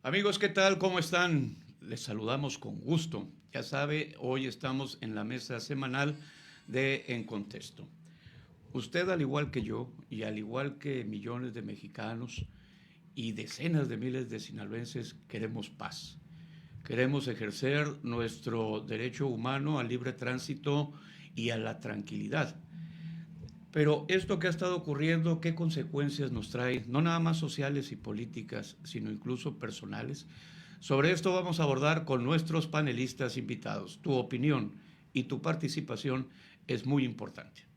Amigos, ¿qué tal? ¿Cómo están? Les saludamos con gusto. Ya sabe, hoy estamos en la mesa semanal de En Contexto. Usted, al igual que yo, y al igual que millones de mexicanos y decenas de miles de sinaloenses, queremos paz. Queremos ejercer nuestro derecho humano al libre tránsito y a la tranquilidad. Pero esto que ha estado ocurriendo, ¿qué consecuencias nos trae? No nada más sociales y políticas, sino incluso personales. Sobre esto vamos a abordar con nuestros panelistas invitados. Tu opinión y tu participación es muy importante.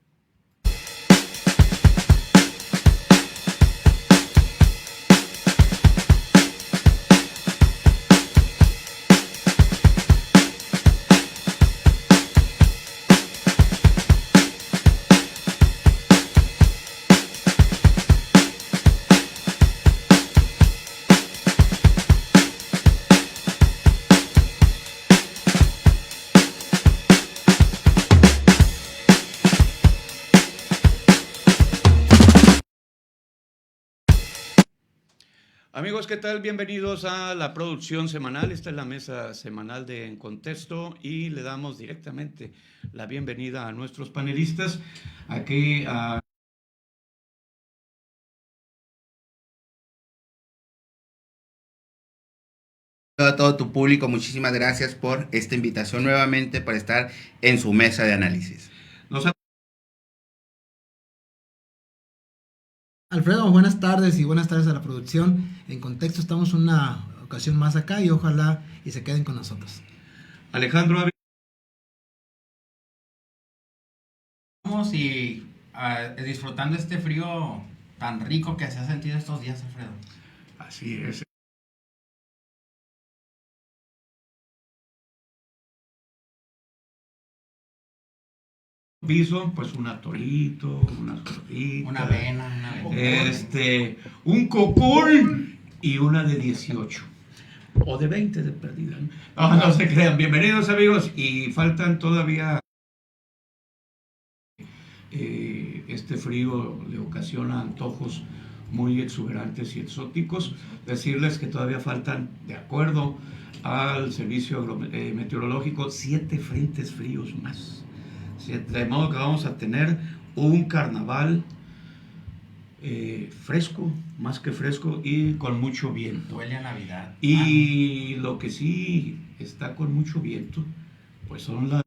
Amigos, ¿qué tal? Bienvenidos a la producción semanal. Esta es la mesa semanal de En Contexto y le damos directamente la bienvenida a nuestros panelistas. Aquí a A todo tu público, muchísimas gracias por esta invitación nuevamente para estar en su mesa de análisis. Alfredo, buenas tardes y buenas tardes a la producción. En Contexto estamos una ocasión más acá y ojalá y se queden con nosotros. Alejandro Ávila. Vamos y disfrutando este frío tan rico que se ha sentido estos días, Alfredo. Así es. Piso, pues un atorito, unas gorditas, Una avena. un cocol y una de 18 o de 20 de perdida. No se crean. Bienvenidos, amigos, y faltan todavía. Este frío le ocasiona antojos muy exuberantes y exóticos. Decirles que todavía faltan, de acuerdo al servicio meteorológico, 7 frentes fríos más. De modo que vamos a tener un carnaval fresco, más que fresco, y con mucho viento. Huele a Navidad. Y lo que sí está con mucho viento, pues son las...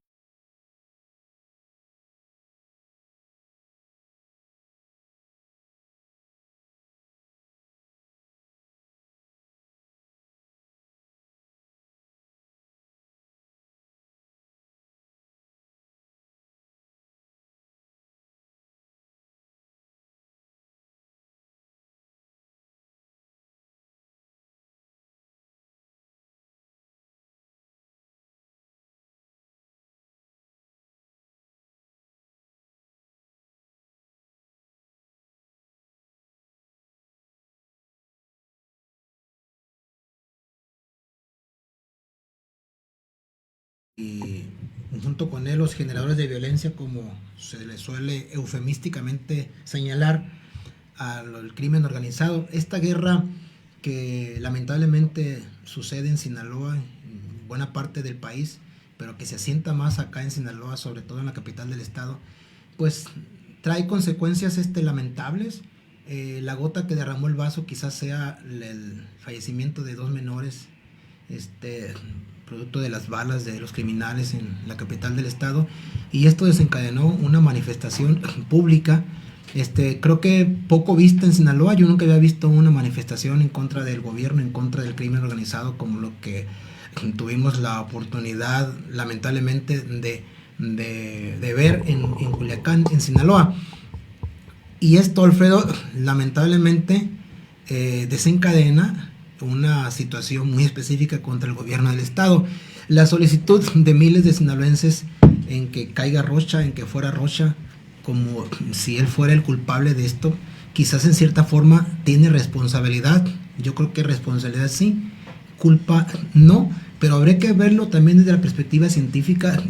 Y junto con él los generadores de violencia, como se le suele eufemísticamente señalar al crimen organizado. Esta guerra que lamentablemente sucede en Sinaloa, en buena parte del país, pero que se asienta más acá en Sinaloa, sobre todo en la capital del estado, pues trae consecuencias lamentables. La gota que derramó el vaso quizás sea el fallecimiento de 2 menores, producto de las balas de los criminales en la capital del estado, y esto desencadenó una manifestación pública, creo que poco vista en Sinaloa. Yo nunca había visto una manifestación en contra del gobierno, en contra del crimen organizado, como lo que tuvimos la oportunidad, lamentablemente, de ver en Culiacán, en Sinaloa. Y esto, Alfredo, lamentablemente desencadena una situación muy específica contra el gobierno del estado. La solicitud de miles de sinaloenses en que caiga Rocha, en que fuera Rocha, como si él fuera el culpable de esto, quizás en cierta forma tiene responsabilidad. Yo creo que responsabilidad sí, culpa no, pero habría que verlo también desde la perspectiva científica,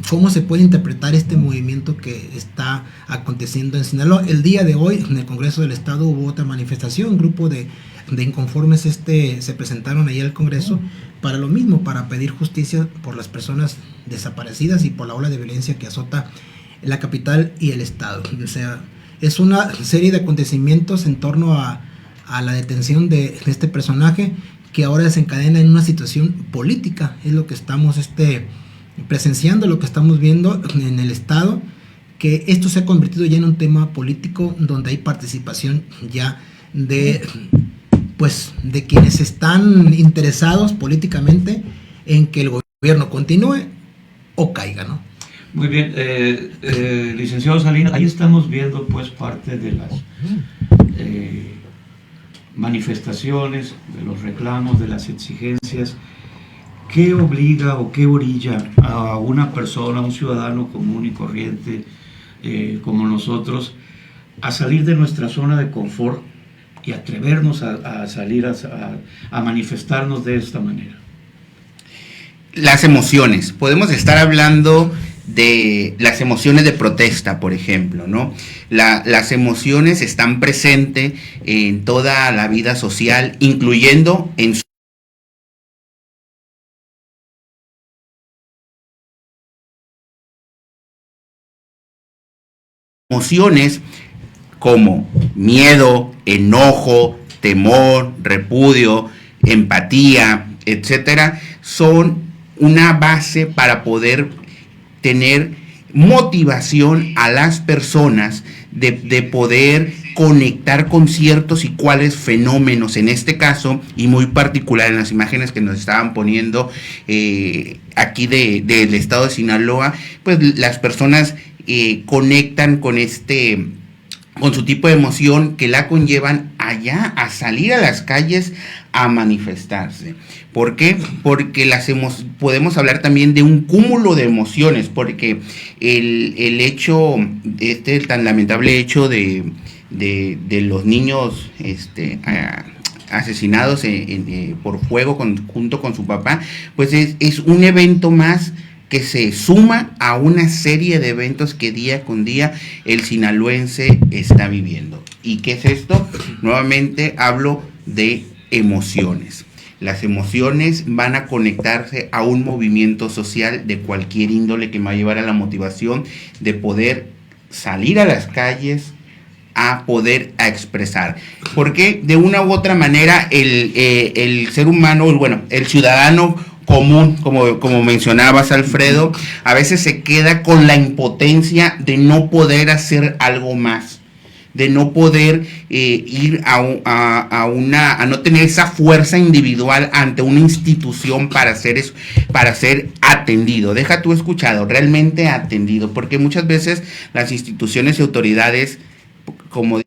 cómo se puede interpretar este movimiento que está aconteciendo en Sinaloa. El día de hoy en el Congreso del Estado hubo otra manifestación, un grupo de de inconformes se presentaron ahí al Congreso para lo mismo, para pedir justicia por las personas desaparecidas y por la ola de violencia que azota la capital y el estado. O sea, es una serie de acontecimientos en torno a la detención de este personaje que ahora desencadena en una situación política. Es lo que estamos presenciando, lo que estamos viendo en el estado, que esto se ha convertido ya en un tema político donde hay participación ya de quienes están interesados políticamente en que el gobierno continúe o caiga, ¿no? Muy bien, licenciado Salinas, ahí estamos viendo pues parte de las manifestaciones, de los reclamos, de las exigencias. ¿Qué obliga o qué orilla a una persona, a un ciudadano común y corriente como nosotros, a salir de nuestra zona de confort y atrevernos a salir a manifestarnos de esta manera? Las emociones. Podemos estar hablando de las emociones de protesta, por ejemplo, ¿no? Las emociones están presentes en toda la vida social, incluyendo en emociones como miedo, enojo, temor, repudio, empatía, etcétera, son una base para poder tener motivación a las personas de poder conectar con ciertos y cuáles fenómenos, en este caso, y muy particular en las imágenes que nos estaban poniendo aquí del estado de Sinaloa, pues las personas conectan con con su tipo de emoción que la conllevan allá a salir a las calles a manifestarse. ¿Por qué? Porque podemos hablar también de un cúmulo de emociones, porque el hecho, tan lamentable hecho de los niños asesinados por fuego junto con su papá, pues es un evento más que se suma a una serie de eventos que día con día el sinaloense está viviendo. ¿Y qué es esto? Nuevamente hablo de emociones. Las emociones van a conectarse a un movimiento social de cualquier índole que me va a llevar a la motivación de poder salir a las calles a poder expresar. Porque de una u otra manera el ser humano, bueno, el ciudadano común, como mencionabas, Alfredo, a veces se queda con la impotencia de no poder hacer algo más, de no poder ir a no tener esa fuerza individual ante una institución para ser atendido. Deja tú escuchado, realmente atendido, porque muchas veces las instituciones y autoridades, como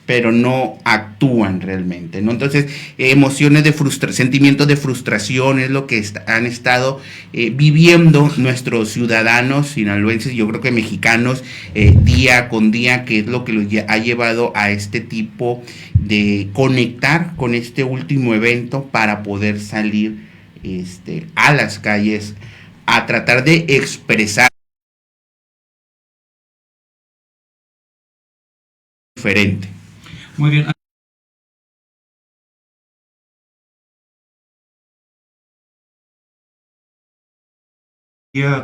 pero no actúan realmente, ¿no? Entonces, emociones de sentimientos de frustración es lo que han estado viviendo nuestros ciudadanos sinaloenses, yo creo que mexicanos, día con día, que es lo que los ha llevado a este tipo de conectar con este último evento para poder salir a las calles a tratar de expresar diferente. Muy bien.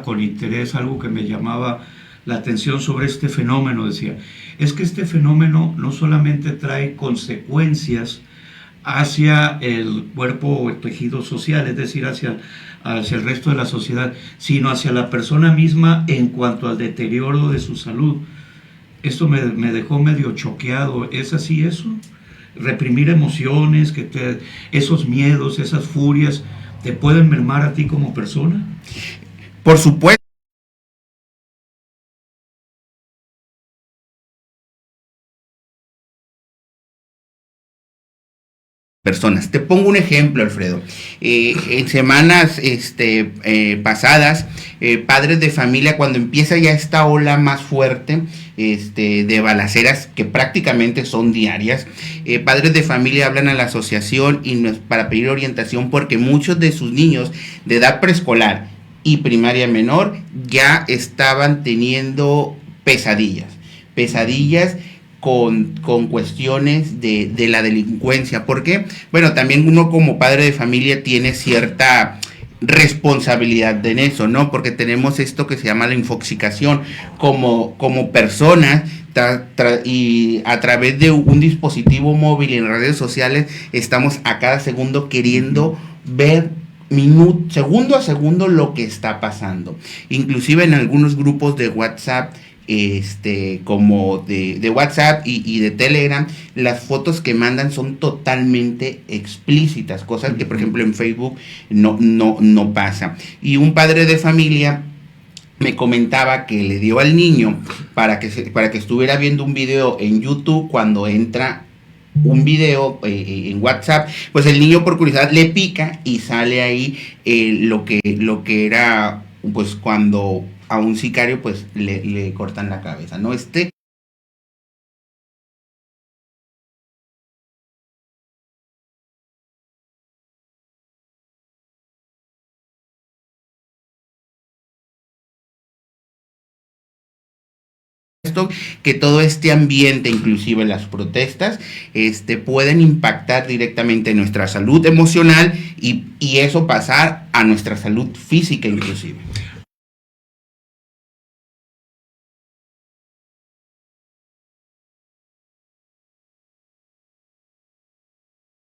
Con interés algo que me llamaba la atención sobre este fenómeno, decía, es que este fenómeno no solamente trae consecuencias hacia el cuerpo o el tejido social, es decir, hacia el resto de la sociedad, sino hacia la persona misma en cuanto al deterioro de su salud. Esto me dejó medio choqueado. ¿Es así eso? Reprimir emociones, esos miedos, esas furias, ¿te pueden mermar a ti como persona? Por supuesto. Personas. Te pongo un ejemplo, Alfredo. En semanas pasadas, padres de familia, cuando empieza ya esta ola más fuerte de balaceras que prácticamente son diarias, padres de familia hablan a la asociación para pedir orientación porque muchos de sus niños de edad preescolar y primaria menor ya estaban teniendo pesadillas con cuestiones de la delincuencia. ¿Por qué? Bueno, también uno como padre de familia tiene cierta responsabilidad en eso, ¿no? Porque tenemos esto que se llama la infoxicación como personas y a través de un dispositivo móvil y en redes sociales estamos a cada segundo queriendo ver segundo a segundo lo que está pasando. Inclusive en algunos grupos de WhatsApp, como de WhatsApp y de Telegram, las fotos que mandan son totalmente explícitas, cosas que por ejemplo en Facebook no pasa. Y un padre de familia me comentaba que le dio al niño para que estuviera viendo un video en YouTube. Cuando entra un video en WhatsApp, pues el niño por curiosidad le pica y sale ahí lo que era, pues cuando a un sicario pues le cortan la cabeza, ¿no? Que todo este ambiente, inclusive las protestas, pueden impactar directamente en nuestra salud emocional y eso pasar a nuestra salud física inclusive.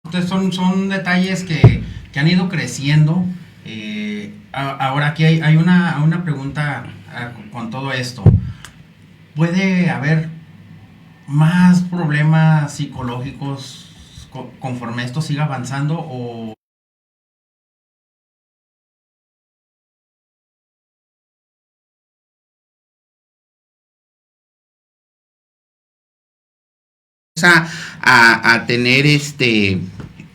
Entonces son detalles que han ido creciendo. Ahora aquí hay una pregunta con todo esto. ¿Puede haber más problemas psicológicos conforme esto siga avanzando o...? A tener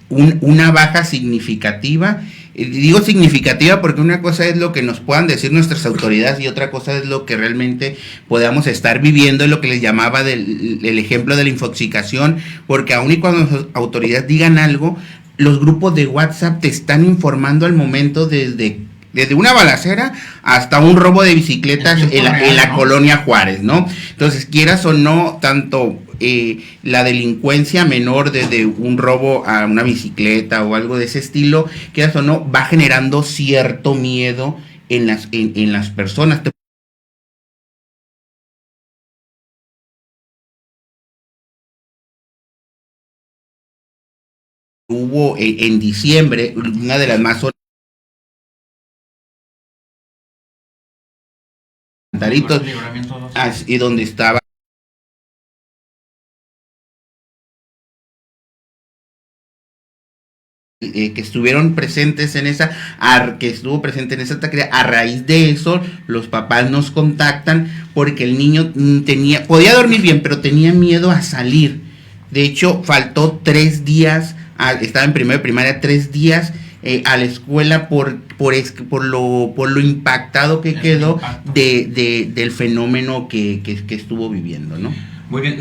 una baja significativa. Digo significativa porque una cosa es lo que nos puedan decir nuestras autoridades y otra cosa es lo que realmente podamos estar viviendo, es lo que les llamaba el ejemplo de la infoxicación, porque aun y cuando las autoridades digan algo, los grupos de WhatsApp te están informando al momento desde una balacera hasta un robo de bicicletas en la colonia Juárez, ¿no? Entonces, quieras o no, tanto la delincuencia menor desde un robo a una bicicleta o algo de ese estilo, quieras o no, va generando cierto miedo en las personas. Hubo en diciembre una de las más y donde estaba que estuvieron presentes en que estuvo presente en esa taquería. A raíz de eso los papás nos contactan porque el niño podía dormir bien, pero tenía miedo a salir. De hecho, faltó 3 días, estaba en primero de primaria, 3 días a la escuela por lo impactado que quedó del fenómeno que estuvo viviendo, ¿no? Muy bien,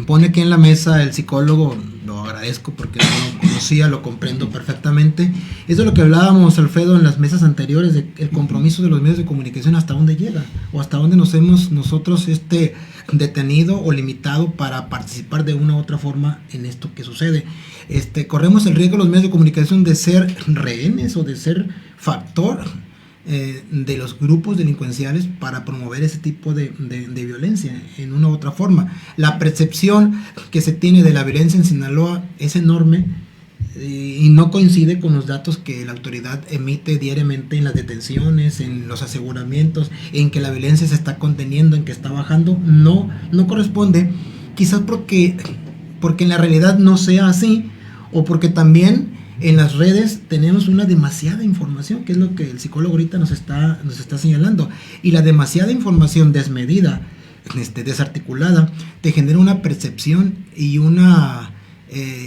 pone aquí en la mesa el psicólogo, lo agradezco porque no lo conocía, lo comprendo perfectamente. Eso es lo que hablábamos, Alfredo, en las mesas anteriores, de el compromiso de los medios de comunicación, hasta dónde llega o hasta dónde nos hemos nosotros detenido o limitado para participar de una u otra forma en esto que sucede. Corremos el riesgo los medios de comunicación de ser rehenes o de ser factor de los grupos delincuenciales para promover ese tipo de violencia en una u otra forma. La percepción que se tiene de la violencia en Sinaloa es enorme y no coincide con los datos que la autoridad emite diariamente en las detenciones, en los aseguramientos, en que la violencia se está conteniendo, en que está bajando. No corresponde, quizás porque en la realidad no sea así, o porque también en las redes tenemos una demasiada información, que es lo que el psicólogo ahorita nos está señalando. Y la demasiada información desmedida, desarticulada, te genera una percepción y una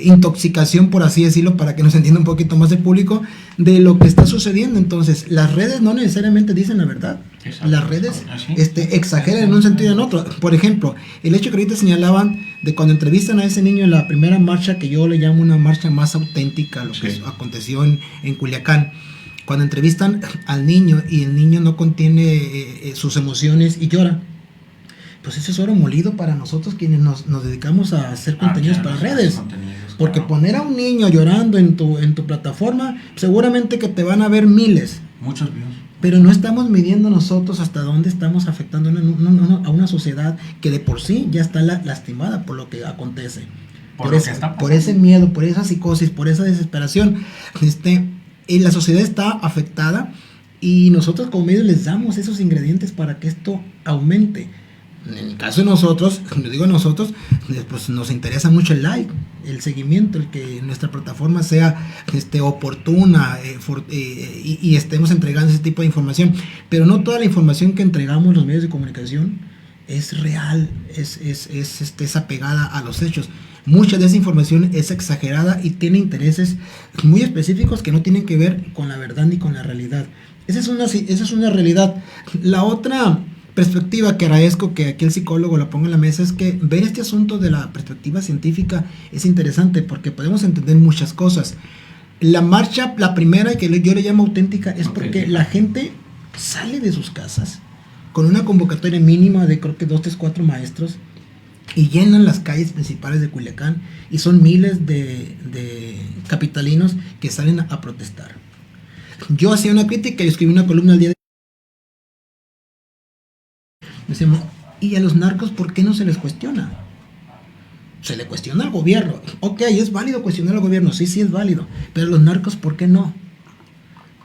intoxicación, por así decirlo, para que nos entienda un poquito más el público, de lo que está sucediendo. Entonces, las redes no necesariamente dicen la verdad. Exacto. Las redes Así. exageran en un sentido y en otro. Por ejemplo, el hecho que ahorita señalaban de cuando entrevistan a ese niño en la primera marcha, que yo le llamo una marcha más auténtica, lo que aconteció en Culiacán, cuando entrevistan al niño y el niño no contiene sus emociones y llora, pues eso es oro molido para nosotros quienes nos dedicamos a hacer contenidos para redes. Porque poner a un niño llorando en tu plataforma, seguramente que te van a ver miles. Muchos views. Pero no estamos midiendo nosotros hasta dónde estamos afectando a una sociedad que de por sí ya está lastimada por lo que acontece. Por ese miedo, por esa psicosis, por esa desesperación. La sociedad está afectada y nosotros como medios les damos esos ingredientes para que esto aumente. En el caso de nosotros, lo digo nosotros, pues nos interesa mucho el like, el seguimiento, el que nuestra plataforma sea oportuna y estemos entregando ese tipo de información. Pero no toda la información que entregamos los medios de comunicación es real, es apegada a los hechos. Mucha de esa información es exagerada y tiene intereses muy específicos que no tienen que ver con la verdad ni con la realidad. Esa es una realidad. La otra perspectiva que agradezco que aquí el psicólogo la ponga en la mesa es que ver este asunto de la perspectiva científica es interesante porque podemos entender muchas cosas. La marcha, la primera, que yo le llamo auténtica, es porque la gente sale de sus casas con una convocatoria mínima de creo que 2, 3, 4 maestros y llenan las calles principales de Culiacán y son miles de capitalinos que salen a protestar. Yo hacía una crítica y escribí una columna al día de decimos, ¿y a los narcos por qué no se les cuestiona? Se le cuestiona al gobierno. Ok, es válido cuestionar al gobierno, sí es válido. Pero los narcos, ¿por qué no?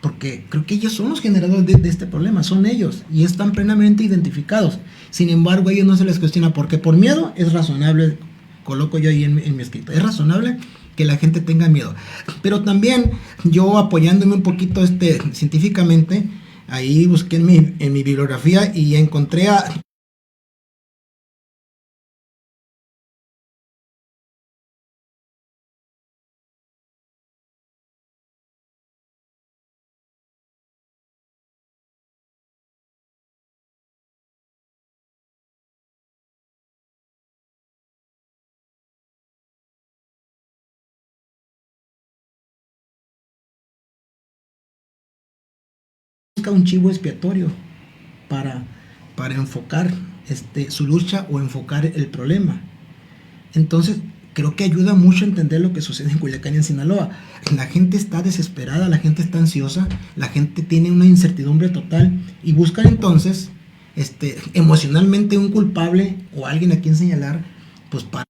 Porque creo que ellos son los generadores de este problema, son ellos, y están plenamente identificados. Sin embargo, a ellos no se les cuestiona, porque por miedo es razonable, coloco yo ahí en mi escrito, es razonable que la gente tenga miedo. Pero también yo apoyándome un poquito científicamente, ahí busqué en mi bibliografía y encontré a un chivo expiatorio para enfocar su lucha o enfocar el problema. Entonces, creo que ayuda mucho a entender lo que sucede en Culiacán y en Sinaloa. La gente está desesperada, la gente está ansiosa, la gente tiene una incertidumbre total y buscan entonces emocionalmente un culpable o alguien a quien señalar, pues para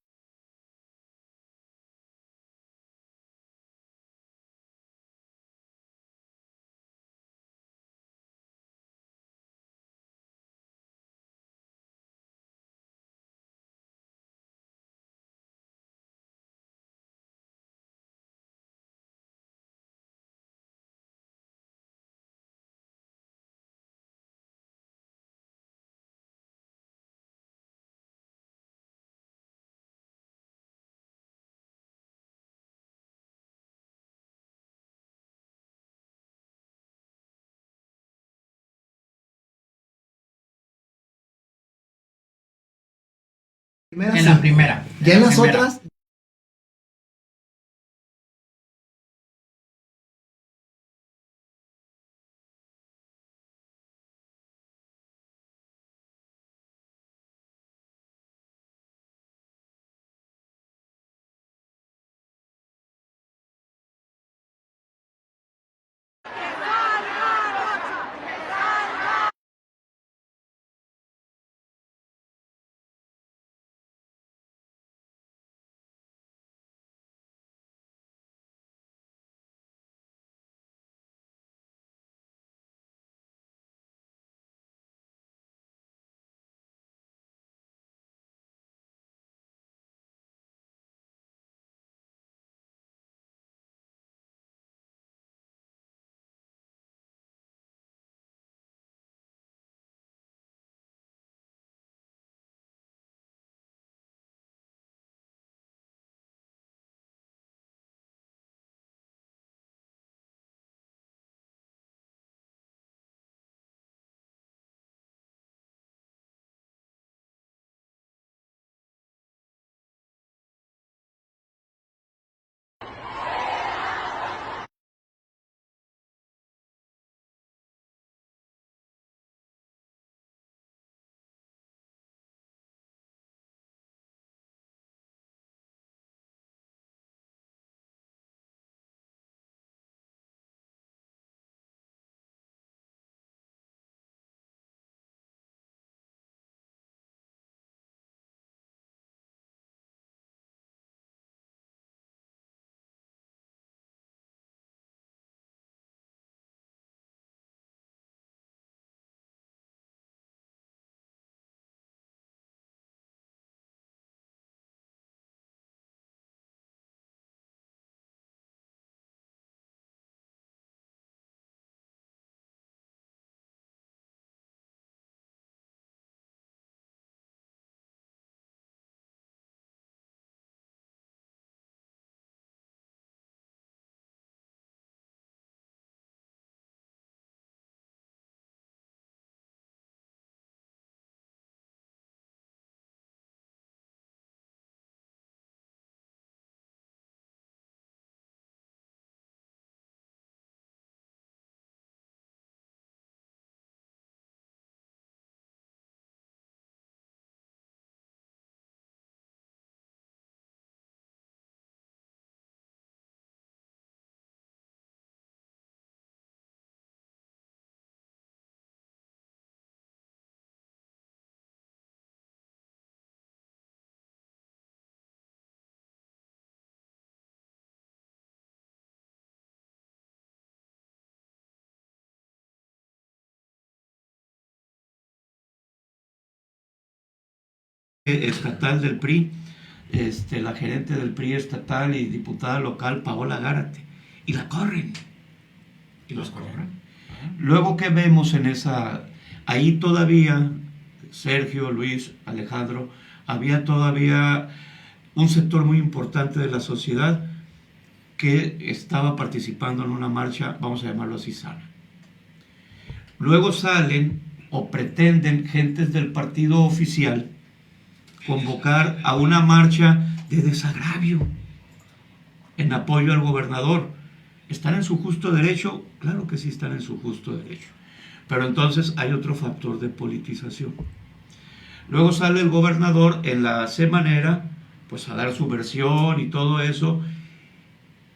En la primera. Ya en las otras estatal del PRI, la gerente del PRI estatal y diputada local, Paola Gárate, y la corren. Y los corren. Luego, ¿qué vemos en esa? Ahí todavía, Sergio, Luis, Alejandro, había todavía un sector muy importante de la sociedad que estaba participando en una marcha, vamos a llamarlo así, sana. Luego salen o pretenden gentes del partido oficial convocar a una marcha de desagravio en apoyo al gobernador. ¿Están en su justo derecho? Claro que sí están en su justo derecho. Pero entonces hay otro factor de politización. Luego sale el gobernador en la semanera, pues a dar su versión y todo eso,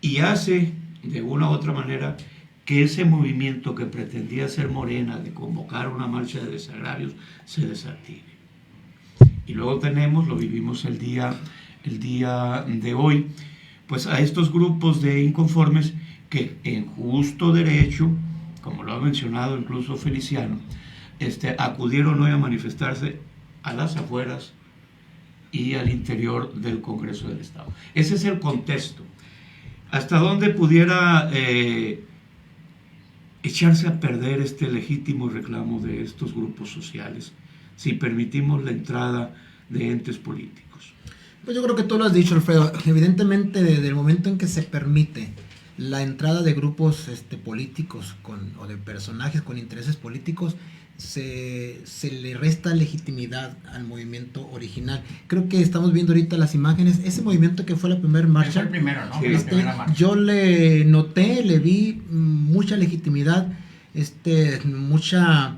y hace de una u otra manera que ese movimiento que pretendía ser Morena de convocar una marcha de desagravios se desactive. Y luego tenemos, lo vivimos el día de hoy, pues a estos grupos de inconformes que en justo derecho, como lo ha mencionado incluso Feliciano, acudieron hoy a manifestarse a las afueras y al interior del Congreso del Estado. Ese es el contexto. ¿Hasta dónde pudiera echarse a perder este legítimo reclamo de estos grupos sociales si permitimos la entrada de entes políticos? Pues yo creo que tú lo has dicho, Alfredo. Evidentemente, desde el momento en que se permite la entrada de grupos políticos o de personajes con intereses políticos, se le resta legitimidad al movimiento original. Creo que estamos viendo ahorita las imágenes, ese movimiento que fue la primera marcha. Fue el primero, ¿no? Sí, la primera marcha. Yo le noté, le vi mucha legitimidad, mucha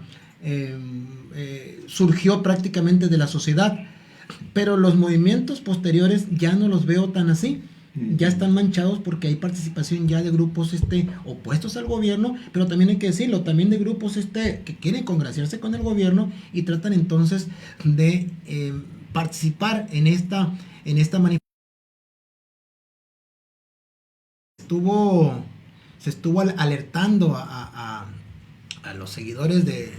surgió prácticamente de la sociedad, pero los movimientos posteriores ya no los veo tan así. Ya están manchados porque hay participación ya de grupos opuestos al gobierno, pero también hay que decirlo, también de grupos que quieren congraciarse con el gobierno y tratan entonces de participar en esta manifestación. Se estuvo alertando a los seguidores de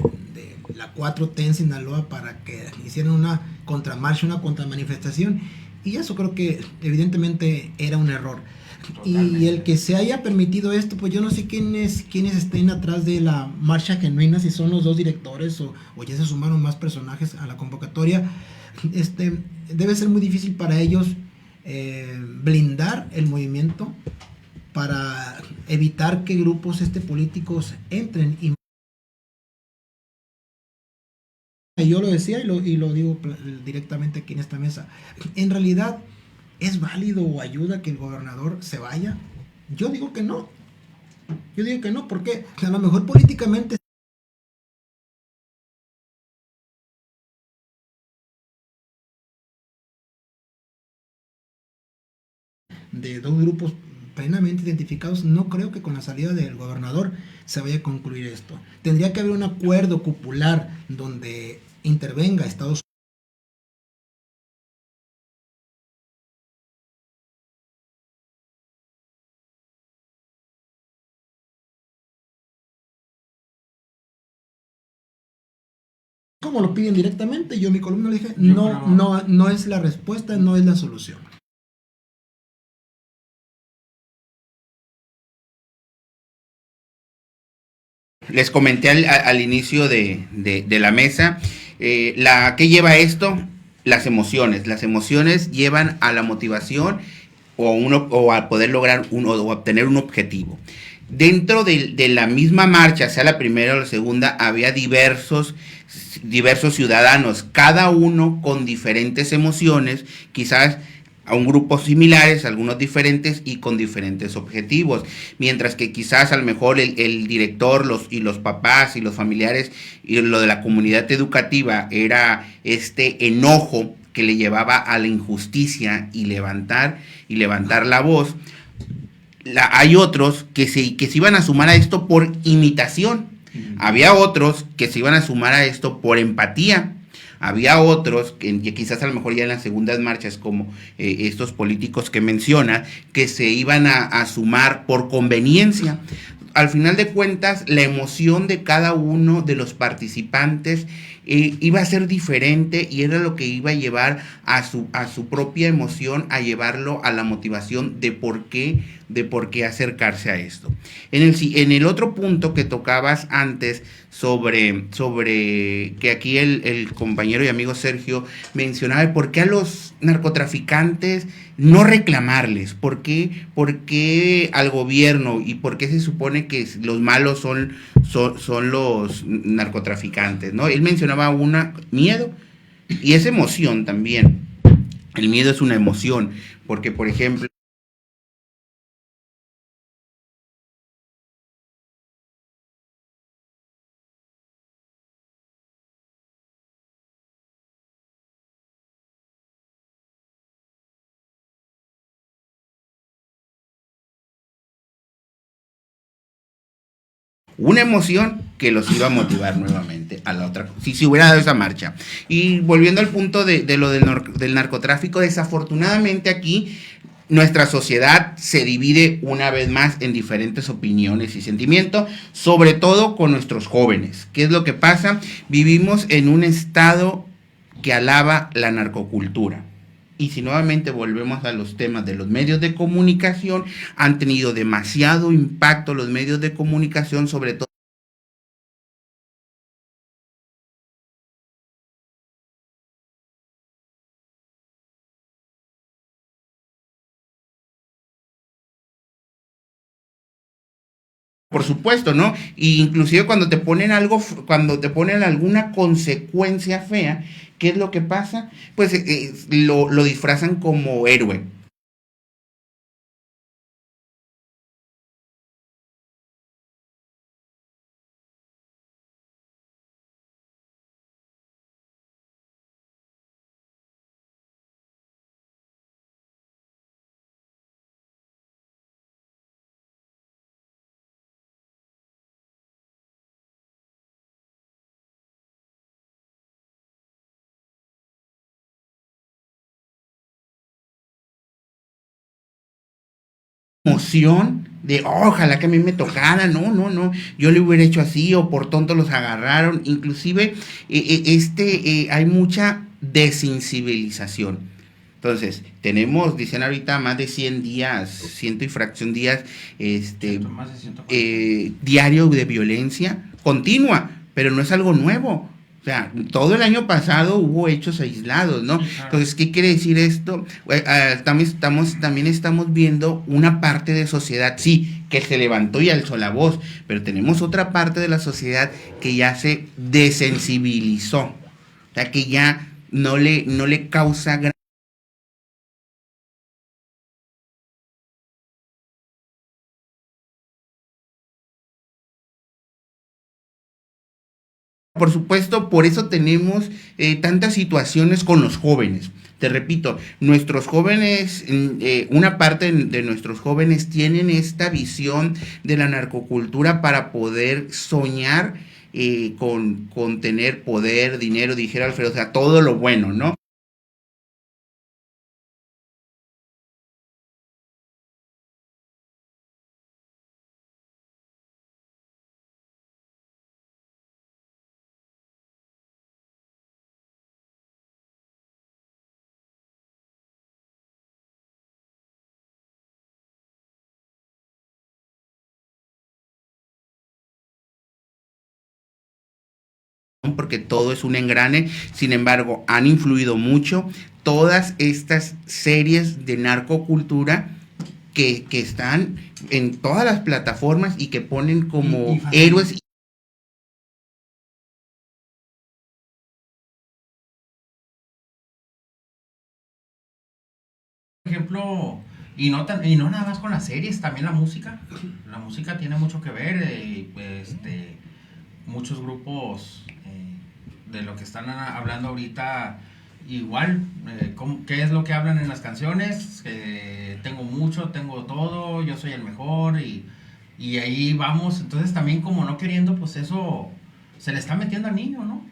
la 4T en Sinaloa para que hicieran una contramarcha, una contramanifestación. Y eso creo que evidentemente era un error. Totalmente. Y el que se haya permitido esto, pues yo no sé quiénes estén atrás de la marcha genuina, si son los dos directores o ya se sumaron más personajes a la convocatoria. Debe ser muy difícil para ellos blindar el movimiento para evitar que grupos políticos entren. Y yo lo decía y lo digo directamente aquí en esta mesa. En realidad, ¿es válido o ayuda que el gobernador se vaya? Yo digo que no. Porque a lo mejor políticamente de dos grupos plenamente identificados, no creo que con la salida del gobernador se vaya a concluir esto. Tendría que haber un acuerdo popular donde intervenga Estados Unidos. Como lo piden directamente, yo en mi columna le dije, no es la respuesta, no es la solución. Les comenté al inicio de la mesa, ¿qué lleva esto? Las emociones. Las emociones llevan a la motivación o a poder lograr o obtener un objetivo. Dentro de la misma marcha, sea la primera o la segunda, había diversos ciudadanos, cada uno con diferentes emociones, quizás a un grupo similares, algunos diferentes y con diferentes objetivos, mientras que quizás a lo mejor el director los papás y los familiares y lo de la comunidad educativa era enojo que le llevaba a la injusticia y levantar la voz. Hay otros que se iban a sumar a esto por imitación, había otros que se iban a sumar a esto por empatía. Había otros, que quizás a lo mejor ya en las segundas marchas, como estos políticos que menciona, que se iban a sumar por conveniencia. Al final de cuentas, la emoción de cada uno de los participantes iba a ser diferente y era lo que iba a llevar a su propia emoción, a llevarlo a la motivación de por qué acercarse a esto. En el otro punto que tocabas antes sobre que aquí el compañero y amigo Sergio mencionaba por qué a los narcotraficantes no reclamarles, por qué al gobierno y por qué se supone que los malos son los narcotraficantes, ¿no? Él mencionaba miedo y es emoción también. El miedo es una emoción, porque por ejemplo, una emoción que los iba a motivar nuevamente a la otra, si se hubiera dado esa marcha. Y volviendo al punto de lo del narcotráfico, desafortunadamente aquí nuestra sociedad se divide una vez más en diferentes opiniones y sentimientos, sobre todo con nuestros jóvenes. ¿Qué es lo que pasa? Vivimos en un estado que alaba la narcocultura. Y si nuevamente volvemos a los temas de los medios de comunicación, han tenido demasiado impacto los medios de comunicación, sobre todo por supuesto, ¿no? Y inclusive cuando te ponen cuando te ponen alguna consecuencia fea, ¿qué es lo que pasa? Pues lo disfrazan como héroe. Emoción de ojalá que a mí me tocara, no, yo le hubiera hecho así o por tonto los agarraron, inclusive hay mucha desensibilización. Entonces, dicen ahorita más de 100 días, ciento y fracción días, Más de 140. diario de violencia continua, pero no es algo nuevo. O sea, todo el año pasado hubo hechos aislados, ¿no? Sí, claro. Entonces, ¿qué quiere decir esto? También estamos viendo una parte de sociedad, sí, que se levantó y alzó la voz, pero tenemos otra parte de la sociedad que ya se desensibilizó, o sea, que ya no le causa gran. Por supuesto, por eso tenemos tantas situaciones con los jóvenes. Te repito, nuestros jóvenes, una parte de nuestros jóvenes tienen esta visión de la narcocultura para poder soñar con tener poder, dinero, dijera Alfredo, o sea, todo lo bueno, ¿no? Porque todo es un engrane, sin embargo, han influido mucho todas estas series de narcocultura que están en todas las plataformas y que ponen como héroes. Por ejemplo, y no nada más con las series, también la música. La música tiene mucho que ver. Muchos grupos de lo que están hablando ahorita, igual, ¿qué es lo que hablan en las canciones? Tengo mucho, tengo todo, yo soy el mejor y ahí vamos. Entonces también como no queriendo, pues eso se le está metiendo al niño, ¿no?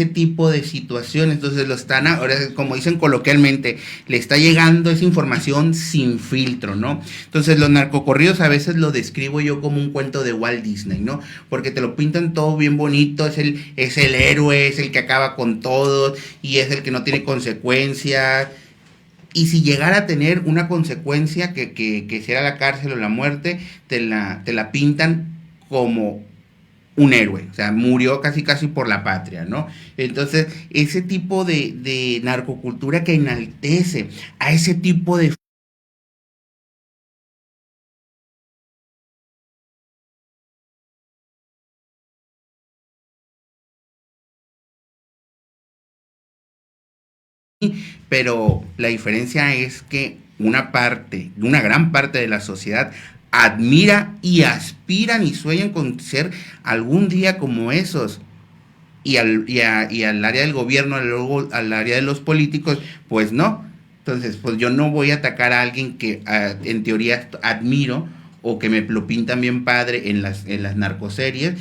tipo de situaciones. Entonces lo están, ahora como dicen coloquialmente, le está llegando esa información sin filtro, ¿no? Entonces los narcocorridos a veces lo describo yo como un cuento de Walt Disney, ¿no? Porque te lo pintan todo bien bonito, es el héroe, es el que acaba con todos y es el que no tiene consecuencias. Y si llegara a tener una consecuencia que sea la cárcel o la muerte, te la pintan como un héroe, o sea, murió casi por la patria, ¿no? Entonces, ese tipo de narcocultura que enaltece a ese tipo de pero la diferencia es que una gran parte de la sociedad admira y aspiran y sueñan con ser algún día como esos. Y al área del gobierno, luego al área de los políticos, pues no. Entonces, pues yo no voy a atacar a alguien que en teoría admiro o que me lo pintan bien padre en las narcoseries.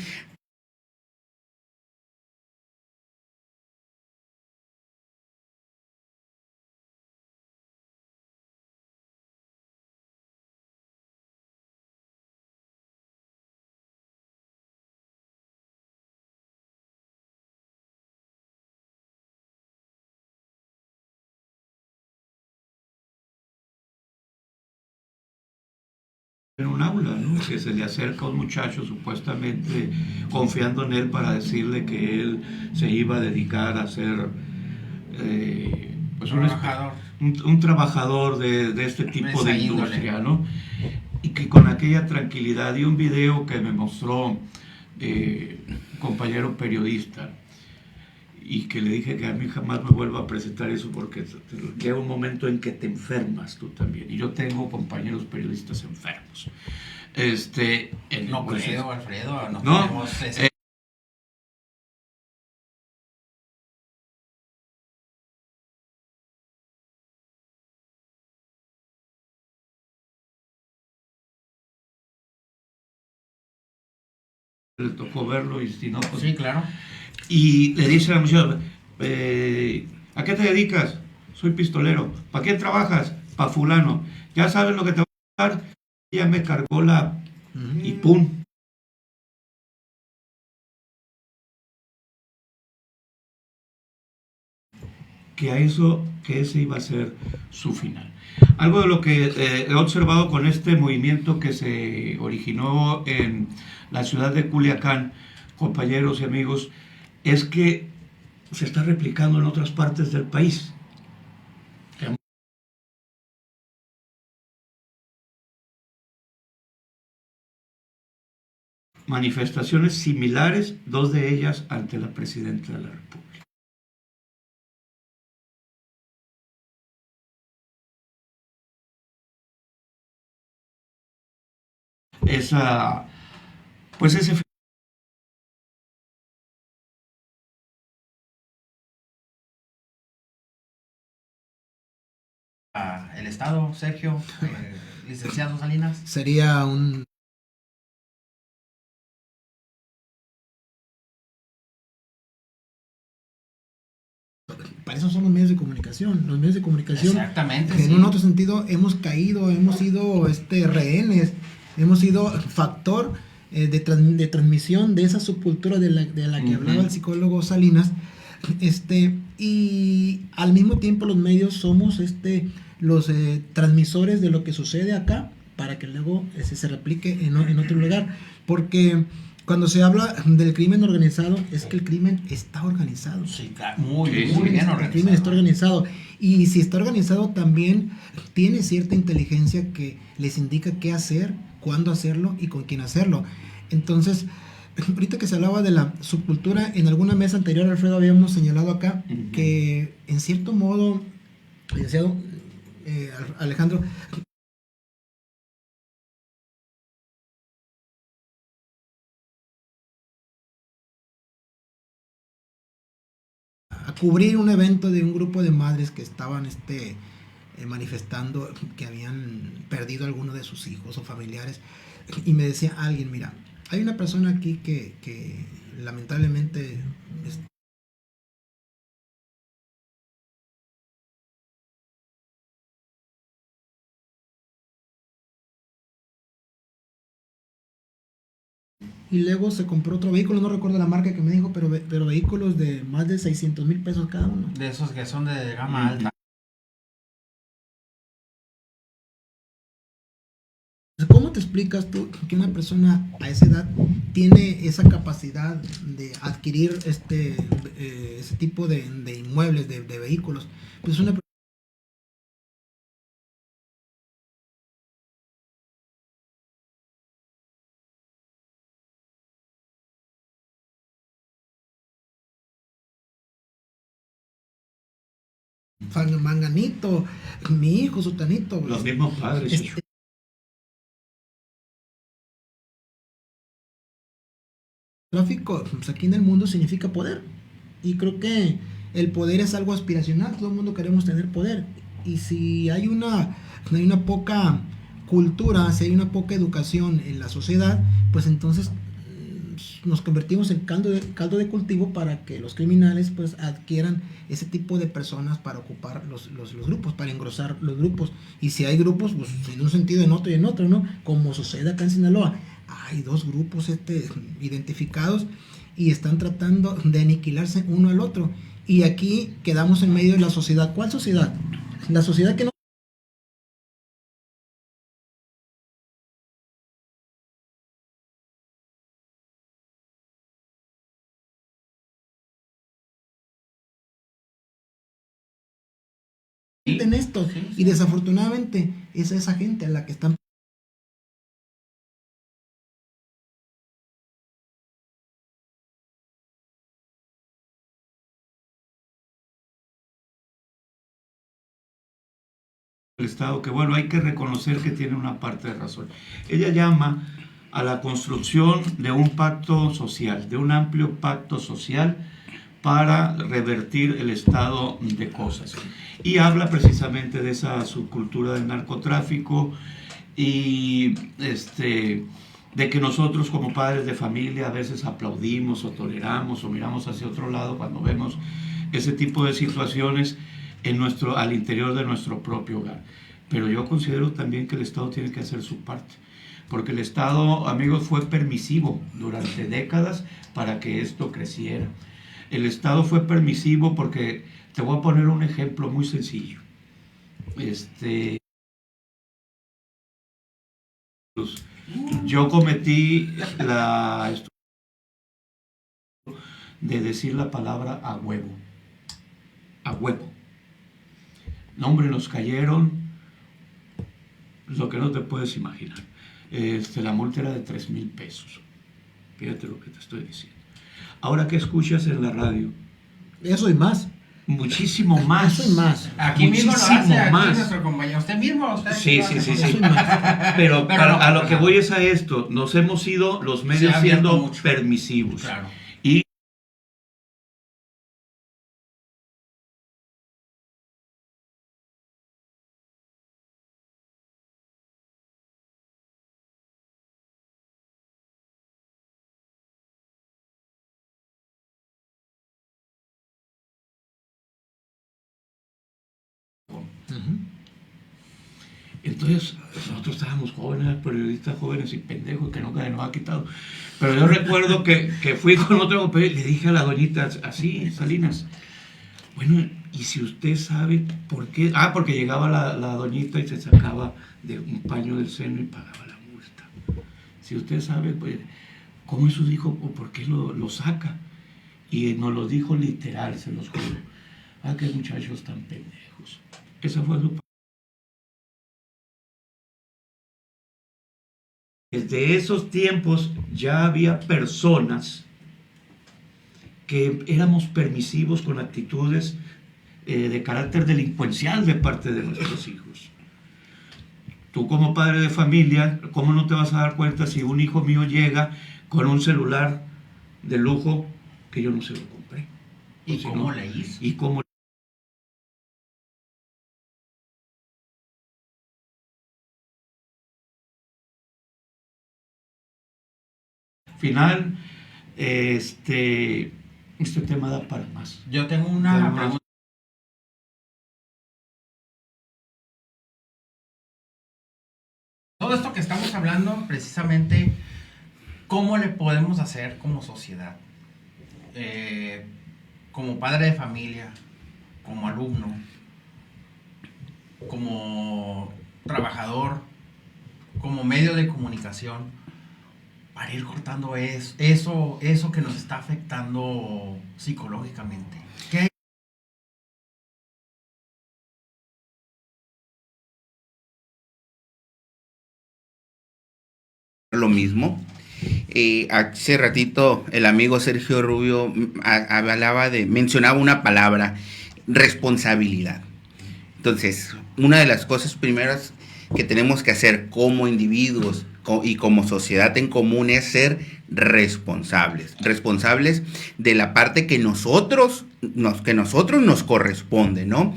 En un aula, ¿no? Que se le acerca a un muchacho supuestamente confiando en él para decirle que él se iba a dedicar a ser pues un trabajador de este tipo de industria, ¿no? Y que con aquella tranquilidad y un video que me mostró un compañero periodista y que le dije que a mí jamás me vuelva a presentar eso porque llega un momento en que te enfermas tú también. Y yo tengo compañeros periodistas enfermos. No creo, Alfredo, no no, podemos... le tocó verlo y si no, pues... Sí, claro. Y le dice a la muchacha, ¿a qué te dedicas? Soy pistolero. ¿Para quién trabajas? Para fulano. ¿Ya sabes lo que te va a dar? Ya me cargó la... y pum. Que ese iba a ser su final. Algo de lo que he observado con este movimiento que se originó en la ciudad de Culiacán, compañeros y amigos, es que se está replicando en otras partes del país. Manifestaciones similares, dos de ellas ante la presidenta de la República. Pues ese El Estado, Sergio, licenciado Salinas. Sería un... Para eso son los medios de comunicación. Los medios de comunicación, exactamente, en un otro sentido, hemos caído, hemos sido rehenes, hemos sido factor de transmisión de esa subcultura de la que hablaba el psicólogo Salinas. Y al mismo tiempo los medios somos los transmisores de lo que sucede acá para que luego se replique en otro lugar. Porque cuando se habla del crimen organizado, es que el crimen está organizado. Sí, claro, muy bien organizado. El crimen está organizado. Y si está organizado, también tiene cierta inteligencia que les indica qué hacer, cuándo hacerlo y con quién hacerlo. Entonces, ahorita que se hablaba de la subcultura, en alguna mesa anterior, Alfredo, habíamos señalado acá que, en cierto modo, licenciado Alejandro, a cubrir un evento de un grupo de madres que estaban manifestando que habían perdido a alguno de sus hijos o familiares, y me decía alguien, mira, hay una persona aquí que lamentablemente y luego se compró otro vehículo, no recuerdo la marca que me dijo, pero vehículos de más de 600,000 pesos cada uno. De esos que son de gama alta. ¿Cómo te explicas tú que una persona a esa edad tiene esa capacidad de adquirir ese tipo de inmuebles, de vehículos? Pues una manganito, mi hijo, sutanito. Los mismos padres. Este, tráfico, pues aquí en el mundo significa poder. Y creo que el poder es algo aspiracional, todo el mundo queremos tener poder. Y si hay una poca cultura, si hay una poca educación en la sociedad, pues entonces nos convertimos en caldo de cultivo para que los criminales pues adquieran ese tipo de personas para ocupar los grupos, para engrosar los grupos. Y si hay grupos, pues en un sentido, en otro y en otro, ¿no? Como sucede acá en Sinaloa. Hay dos grupos identificados y están tratando de aniquilarse uno al otro. Y aquí quedamos en medio de la sociedad. ¿Cuál sociedad? La sociedad que no... en esto. Y desafortunadamente es esa gente a la que están... El Estado, que bueno, hay que reconocer que tiene una parte de razón. Ella llama a la construcción de un pacto social, de un amplio pacto social para revertir el estado de cosas. Y habla precisamente de esa subcultura del narcotráfico y de que nosotros como padres de familia a veces aplaudimos o toleramos o miramos hacia otro lado cuando vemos ese tipo de situaciones al interior de nuestro propio hogar. Pero yo considero también que el Estado tiene que hacer su parte, porque el Estado, amigos, fue permisivo durante décadas para que esto creciera. El Estado fue permisivo porque, te voy a poner un ejemplo muy sencillo. Yo cometí de decir la palabra a huevo. A huevo. No, hombre, nos cayeron lo que no te puedes imaginar. La multa era de 3,000 pesos. Fíjate lo que te estoy diciendo. Ahora, ¿qué escuchas en la radio? Eso y más. Muchísimo más. Eso y más. Aquí mismo lo hace, aquí más. nuestro compañero. Usted mismo. Usted Sí. Eso y más. Pero no, a lo que voy es a esto. Nos hemos ido los medios siendo mucho. permisivos. Claro. Y entonces, nosotros estábamos jóvenes, periodistas jóvenes y pendejos que nunca nos ha quitado. Pero yo recuerdo que fui con otro y le dije a la doñita, así, Salinas, bueno, ¿y si usted sabe por qué? Ah, porque llegaba la doñita y se sacaba de un paño del seno y pagaba la multa. Si usted sabe, pues, ¿cómo es su hijo o por qué lo saca? Y nos lo dijo literal, se los juro. Ah, qué muchachos tan pendejos. Esa fue su... Desde esos tiempos ya había personas que éramos permisivos con actitudes de carácter delincuencial de parte de nuestros hijos. Tú como padre de familia, ¿cómo no te vas a dar cuenta si un hijo mío llega con un celular de lujo que yo no se lo compré? ¿Y si cómo no, le hizo? ¿Y cómo? Final, este tema da para más. Yo tengo una pregunta. Todo esto que estamos hablando, precisamente, ¿Cómo le podemos hacer como sociedad? Como padre de familia, como alumno, como trabajador, como medio de comunicación, para ir cortando eso que nos está afectando psicológicamente. ¿Qué hay? Lo mismo. Hace ratito el amigo Sergio Rubio mencionaba una palabra, responsabilidad. Entonces, una de las cosas primeras que tenemos que hacer como individuos y como sociedad en común es ser responsables de la parte que nosotros nos corresponde, ¿no?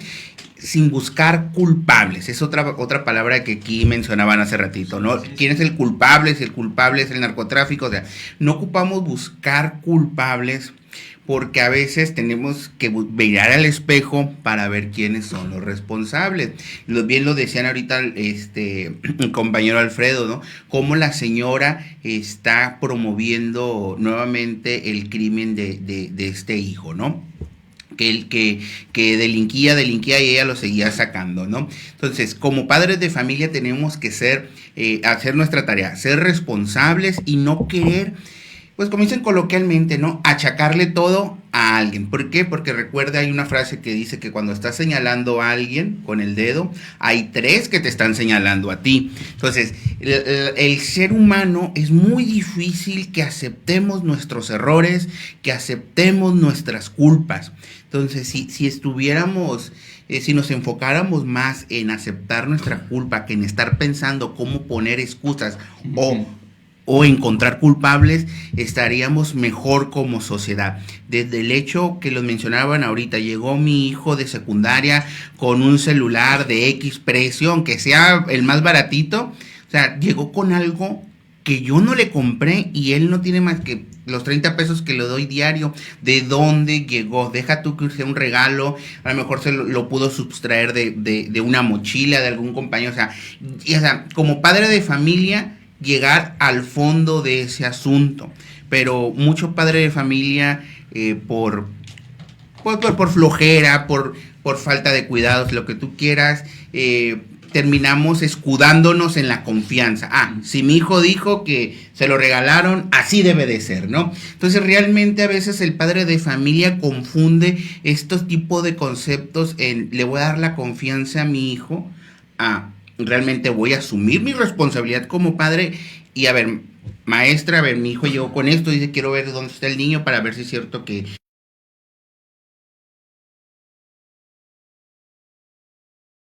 Sin buscar culpables, es otra palabra que aquí mencionaban hace ratito, ¿no? ¿Quién es el culpable? Si el culpable es el narcotráfico, o sea, no ocupamos buscar culpables, porque a veces tenemos que mirar al espejo para ver quiénes son los responsables. Bien lo decían ahorita el compañero Alfredo, ¿no? Cómo la señora está promoviendo nuevamente el crimen de este hijo, ¿no? Que delinquía y ella lo seguía sacando, ¿no? Entonces, como padres de familia tenemos que hacer nuestra tarea, ser responsables y no querer, pues como dicen coloquialmente, ¿no? Achacarle todo a alguien. ¿Por qué? Porque recuerda, hay una frase que dice que cuando estás señalando a alguien con el dedo, hay 3 que te están señalando a ti. Entonces, el ser humano es muy difícil que aceptemos nuestros errores, que aceptemos nuestras culpas. Entonces, si estuviéramos, si nos enfocáramos más en aceptar nuestra culpa que en estar pensando cómo poner excusas o encontrar culpables, estaríamos mejor como sociedad. Desde el hecho que los mencionaban ahorita, llegó mi hijo de secundaria con un celular de X precio, aunque sea el más baratito, o sea, llegó con algo que yo no le compré y él no tiene más que los 30 pesos que le doy diario. ¿De dónde llegó? Deja tú que sea un regalo, a lo mejor lo pudo sustraer de una mochila de algún compañero, o sea, como padre de familia, llegar al fondo de ese asunto. Pero mucho padre de familia, por flojera, por falta de cuidados, lo que tú quieras, terminamos escudándonos en la confianza. Si mi hijo dijo que se lo regalaron, así debe de ser, ¿no? Entonces realmente a veces el padre de familia confunde estos tipos de conceptos en le voy a dar la confianza a mi hijo, realmente voy a asumir mi responsabilidad como padre y a ver, maestra, a ver, mi hijo llegó con esto, dice quiero ver dónde está el niño para ver si es cierto que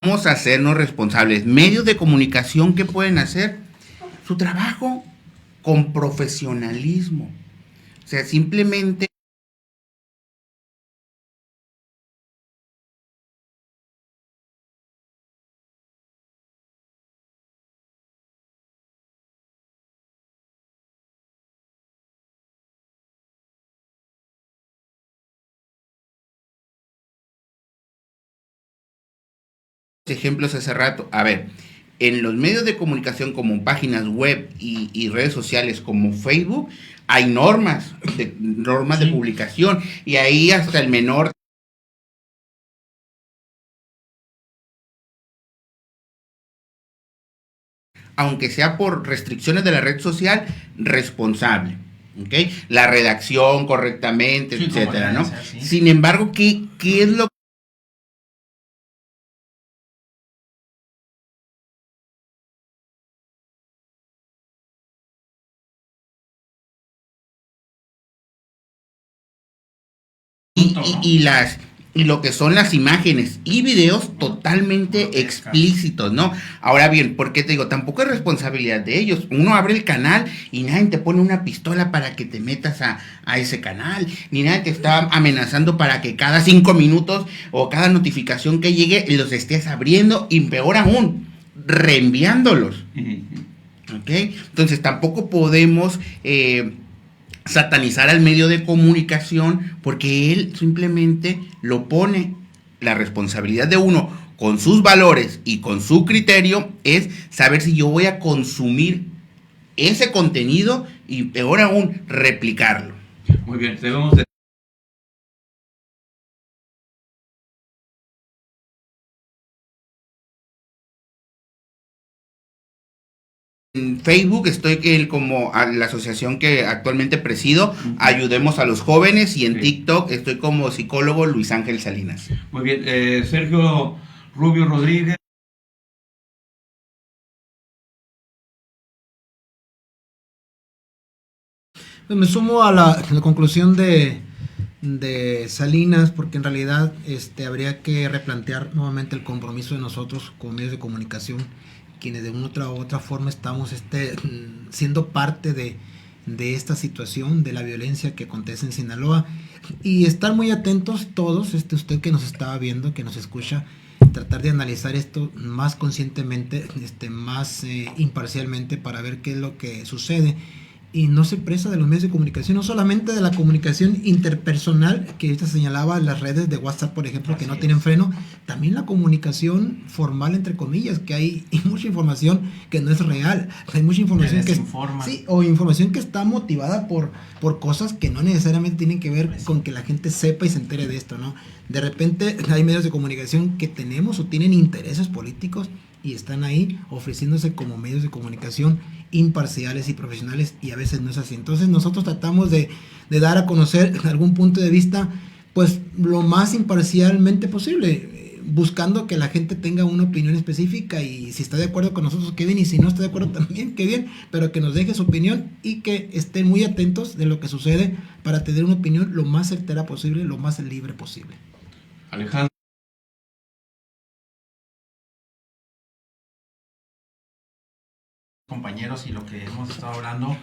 vamos a hacernos responsables. Medios de comunicación que pueden hacer su trabajo con profesionalismo, o sea, simplemente ejemplos hace rato. A ver, en los medios de comunicación como páginas web y redes sociales como Facebook, hay normas de publicación y ahí hasta el menor, aunque sea por restricciones de la red social, responsable. ¿Okay? La redacción correctamente, sí, etcétera, ¿no? Sí. Sin embargo, ¿qué es lo y lo que son las imágenes y videos totalmente explícitos, ¿no? Ahora bien, ¿por qué te digo? Tampoco es responsabilidad de ellos. Uno abre el canal y nadie te pone una pistola para que te metas a ese canal, ni nadie te está amenazando para que cada 5 minutos o cada notificación que llegue los estés abriendo y peor aún, reenviándolos. ¿Ok? Entonces tampoco podemos satanizar al medio de comunicación porque él simplemente lo pone. La responsabilidad de uno con sus valores y con su criterio es saber si yo voy a consumir ese contenido y peor aún, replicarlo. Muy bien, debemos de... En Facebook estoy como a la asociación que actualmente presido, Ayudemos a los Jóvenes, y en Sí. TikTok estoy como psicólogo Luis Ángel Salinas. Muy bien, Sergio Rubio Rodríguez. Pues me sumo a la conclusión de Salinas, porque en realidad habría que replantear nuevamente el compromiso de nosotros como medios de comunicación, quienes de una u otra forma estamos siendo parte de esta situación, de la violencia que acontece en Sinaloa, y estar muy atentos todos, usted que nos está viendo, que nos escucha, tratar de analizar esto más conscientemente, más imparcialmente, para ver qué es lo que sucede y no se presa de los medios de comunicación, no solamente de la comunicación interpersonal que ahorita señalaba, las redes de WhatsApp, por ejemplo, que no tienen freno, también la comunicación formal, entre comillas, que hay mucha información que no es real, hay mucha información que sí, o información que está motivada por cosas que no necesariamente tienen que ver con que la gente sepa y se entere de esto, ¿no? De repente hay medios de comunicación que tenemos o tienen intereses políticos y están ahí ofreciéndose como medios de comunicación imparciales y profesionales, y a veces no es así. Entonces nosotros tratamos de dar a conocer algún punto de vista pues lo más imparcialmente posible, buscando que la gente tenga una opinión específica, y si está de acuerdo con nosotros, qué bien, y si no está de acuerdo también, qué bien, pero que nos deje su opinión y que estén muy atentos de lo que sucede para tener una opinión lo más certera posible, lo más libre posible. Alejandro. Compañeros, y lo que hemos estado hablando,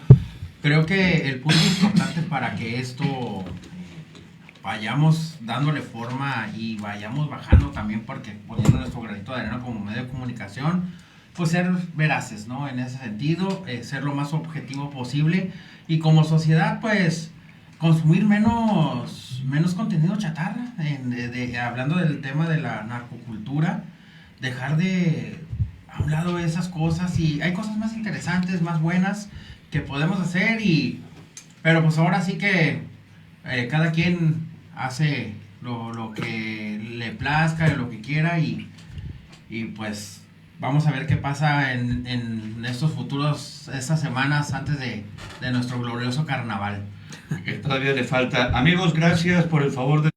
creo que el punto importante para que esto vayamos dándole forma y vayamos bajando también, porque poniendo nuestro granito de arena como medio de comunicación, pues ser veraces, ¿no? En ese sentido, ser lo más objetivo posible, y como sociedad, pues consumir menos contenido chatarra, hablando del tema de la narcocultura, dejar de a un lado esas cosas, y hay cosas más interesantes, más buenas que podemos hacer, pero pues ahora sí que cada quien hace lo que le plazca, lo que quiera, y pues vamos a ver qué pasa en estos futuros, estas semanas antes de nuestro glorioso carnaval. Que todavía le falta. Amigos, gracias por el favor de